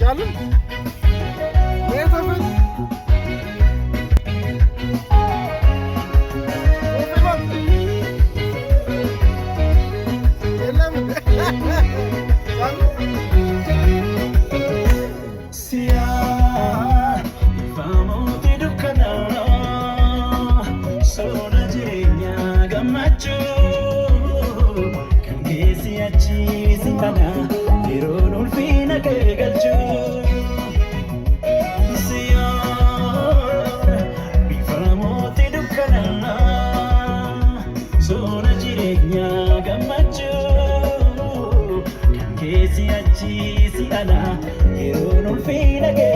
Canım. Ne tabii? Ne bak? Gel mi? Canım. Siyah ifamooti dukkanaa soora jireenyaa gammachuu kan keessi achiisi kana yeroon ulfina kee galchuu. Siyah ifamooti dukkanaa soora jireenyaa gammachuu kan keessi achiisi kana yeroon ulfina kee